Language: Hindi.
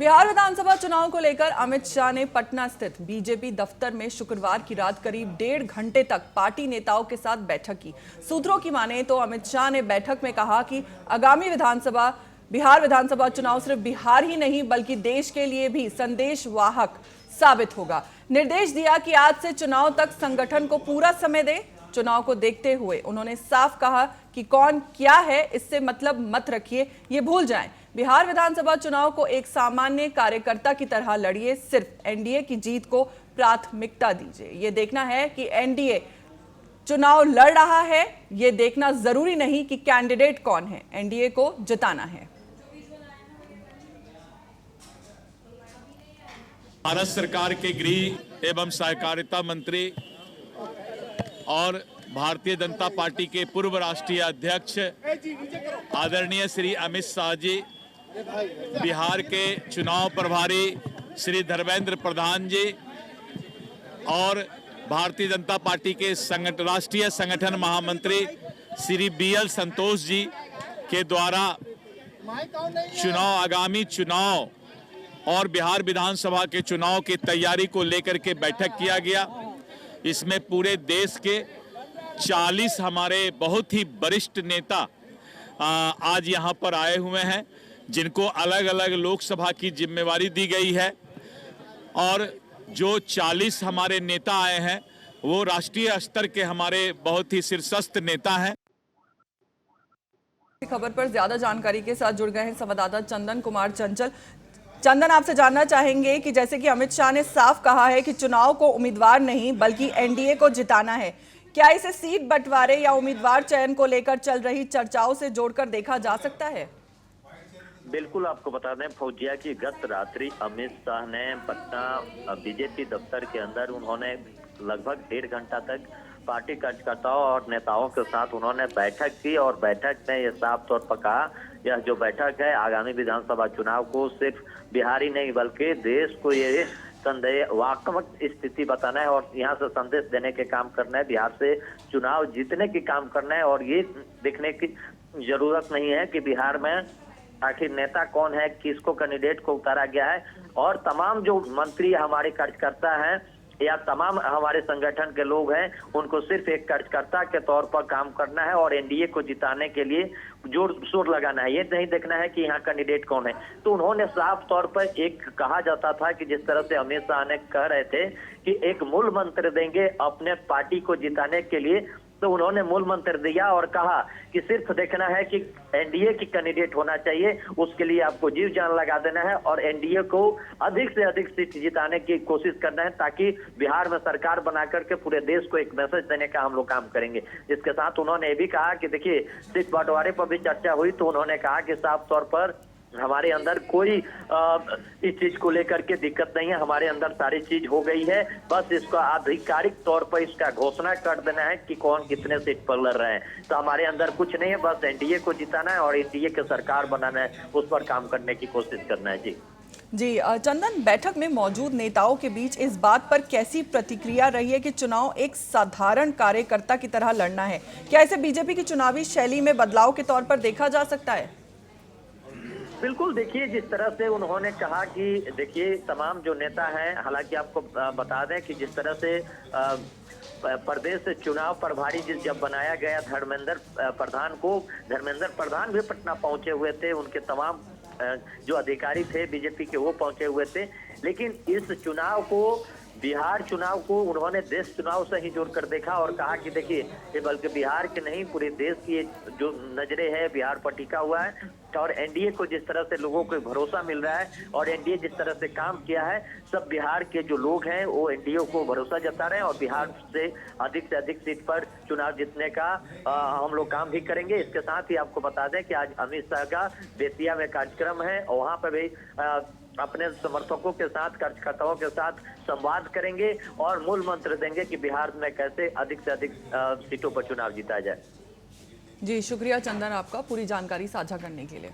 बिहार विधानसभा चुनाव को लेकर अमित शाह ने पटना स्थित बीजेपी दफ्तर में शुक्रवार की रात करीब 1.5 घंटे तक पार्टी नेताओं के साथ बैठक की। सूत्रों की माने तो अमित शाह ने बैठक में कहा कि आगामी बिहार विधानसभा चुनाव सिर्फ बिहार ही नहीं बल्कि देश के लिए भी संदेशवाहक साबित होगा। निर्देश दिया कि आज से चुनाव तक संगठन को पूरा समय दे। चुनाव को देखते हुए उन्होंने साफ कहा कि कौन क्या है इससे मतलब मत रखिए, ये भूल जाएं। बिहार विधानसभा चुनाव को एक सामान्य कार्यकर्ता की तरह लड़िए, सिर्फ एनडीए की जीत को प्राथमिकता दीजिए। ये देखना है कि एनडीए चुनाव लड़ रहा है, ये देखना जरूरी नहीं कि कैंडिडेट कौन है, एनडीए को जिताना है। भारत सरकार के गृह एवं सहकारिता मंत्री और भारतीय जनता पार्टी के पूर्व राष्ट्रीय अध्यक्ष आदरणीय श्री अमित शाह जी, बिहार के चुनाव प्रभारी श्री धर्मेंद्र प्रधान जी और भारतीय जनता पार्टी के राष्ट्रीय संगठन महामंत्री श्री बीएल संतोष जी के द्वारा आगामी चुनाव और बिहार विधानसभा के चुनाव की तैयारी को लेकर के बैठक किया गया। इसमें पूरे देश के 40 हमारे बहुत ही वरिष्ठ नेता आज यहाँ पर आए हुए हैं, जिनको अलग अलग लोकसभा की जिम्मेवारी दी गई है। और जो 40 हमारे नेता आए हैं वो राष्ट्रीय स्तर के हमारे बहुत ही शीर्षस्थ नेता हैं। खबर पर ज्यादा जानकारी के साथ जुड़ गए हैं संवाददाता चंदन कुमार चंचल। चंदन, आपसे जानना चाहेंगे कि जैसे कि अमित शाह ने साफ कहा है कि चुनाव को उम्मीदवार नहीं बल्कि एनडीए को जिताना है, क्या इसे सीट बंटवारे या उम्मीदवार चयन को लेकर चल रही चर्चाओं से जोड़कर देखा जा सकता है? बिल्कुल, आपको बता दें फौजिया की गत रात्रि अमित शाह ने पटना बीजेपी दफ्तर के अंदर उन्होंने लगभग 1.5 घंटा तक पार्टी कार्यकर्ताओं और नेताओं के साथ उन्होंने बैठक की और बैठक में ये साफ तौर पर कहा, यह जो बैठक है आगामी विधानसभा चुनाव को सिर्फ बिहार ही नहीं बल्कि देश को ये संदेशवात्मक स्थिति बताना है और यहाँ से संदेश देने के काम करना है, बिहार से चुनाव जीतने की काम करना है। और ये देखने की जरूरत नहीं है कि बिहार में आखिर नेता कौन है, किसको कैंडिडेट को उतारा गया है, और तमाम जो मंत्री हमारे कार्यकर्ता हैं या तमाम हमारे संगठन के लोग हैं उनको सिर्फ एक कार्यकर्ता के तौर पर काम करना है और एनडीए को जिताने के लिए जोर शोर लगाना है। ये नहीं देखना है कि यहाँ कैंडिडेट कौन है। तो उन्होंने साफ तौर पर एक कहा जाता था कि जिस तरह से अमित शाह ने कह रहे थे कि एक मूल मंत्र देंगे अपने पार्टी को जिताने के लिए, तो उन्होंने मूल मंत्र दिया और कहा कि सिर्फ देखना है कि एनडीए की कैंडिडेट होना चाहिए, उसके लिए आपको जीव जान लगा देना है और एनडीए को अधिक से अधिक सीट जिताने की कोशिश करना है, ताकि बिहार में सरकार बना करके पूरे देश को एक मैसेज देने का हम लोग काम करेंगे। इसके साथ उन्होंने ये भी कहा कि देखिए सीट बंटवारे पर भी चर्चा हुई, तो उन्होंने कहा कि साफ तौर पर हमारे अंदर कोई इस चीज को लेकर के दिक्कत नहीं है, हमारे अंदर सारी चीज हो गई है, बस इसका आधिकारिक तौर पर इसका घोषणा कर देना है कि कौन कितने सीट पर लड़ रहे हैं। तो हमारे अंदर कुछ नहीं है, बस एनडीए को जिताना है और एनडीए की सरकार बनाना है, उस पर काम करने की कोशिश करना है। जी चंदन, बैठक में मौजूद नेताओं के बीच इस बात पर कैसी प्रतिक्रिया रही है कि चुनाव एक साधारण कार्यकर्ता की तरह लड़ना है? क्या इसे बीजेपी की चुनावी शैली में बदलाव के तौर पर देखा जा सकता है? बिल्कुल, देखिए जिस तरह से उन्होंने कहा कि देखिए तमाम जो नेता हैं, हालांकि आपको बता दें कि जिस तरह से प्रदेश चुनाव प्रभारी जब बनाया गया धर्मेंद्र प्रधान भी पटना पहुंचे हुए थे, उनके तमाम जो अधिकारी थे बीजेपी के वो पहुंचे हुए थे। लेकिन इस चुनाव को, बिहार चुनाव को उन्होंने देश चुनाव से ही जोड़कर देखा और कहा कि देखिए ये बल्कि बिहार के नहीं पूरे देश की जो नजरें है बिहार पर टिका हुआ है और एनडीए को जिस तरह से लोगों को भरोसा मिल रहा है और एनडीए जिस तरह से काम किया है, सब बिहार के जो लोग हैं वो एनडीए को भरोसा जता रहे हैं और बिहार से अधिक सीट पर चुनाव जीतने का हम लोग काम भी करेंगे। इसके साथ ही आपको बता दें कि आज अमित शाह का बेतिया में कार्यक्रम है और वहाँ पर भी अपने समर्थकों के साथ, कार्यकर्ताओं के साथ संवाद करेंगे और मूल मंत्र देंगे कि बिहार में कैसे अधिक से अधिक सीटों पर चुनाव जीता जाए। जी शुक्रिया चंदन आपका पूरी जानकारी साझा करने के लिए।